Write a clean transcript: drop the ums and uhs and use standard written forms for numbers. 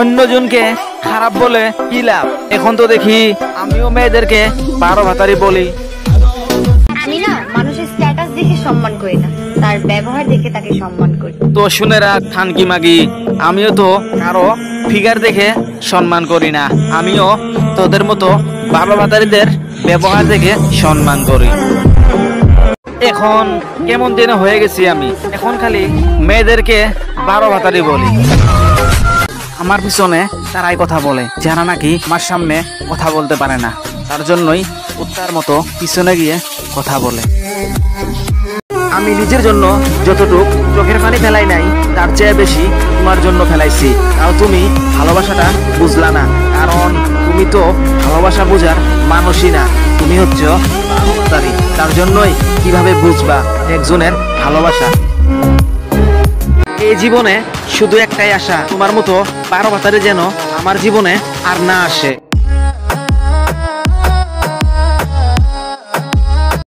অন্যজনকে খারাপ বলে কি লাভ? এখন তো দেখি আমিও মেয়েদেরকে 12 ভাতারি বলি। আমি না মানুষের স্ট্যাটাস দেখে সম্মান করি না, তার ব্যবহার দেখে তাকে সম্মান করি। তো শুনে রাখ খানকি মাগি, আমিও তো কারো ফিগার দেখে সম্মান করি না, আমিও তোদের মতো 12 ভাতারিদের ব্যবহার দেখে সম্মান করি। এখন কেমন দিনে হয়ে গেছি আমি, এখন খালি মেয়েদেরকে 12 ভাতারি বলি। আমার পিছনে তারাই কথা বলে যারা নাকি আমার সামনে কথা বলতে পারে না, তার জন্যই কুত্তার মতো পিছনে গিয়ে কথা বলে। আমি নিজের জন্য যতটুক চোখের পানি ফেলাই নাই, তার চেয়ে বেশি তোমার জন্য ফেলাইছি। তাও তুমি ভালোবাসাটা বুঝলা না, কারণ তুমি তো ভালোবাসা বোঝার মানুষই না, তুমি হচ্ছ 12 ভাতারি। তার জন্যই কিভাবে বুঝবা একজনের ভালোবাসা। এই জীবনে শুধু একটাই আশা, তোমার মতো 12 ভাতারি যেন আমার জীবনে আর না আসে।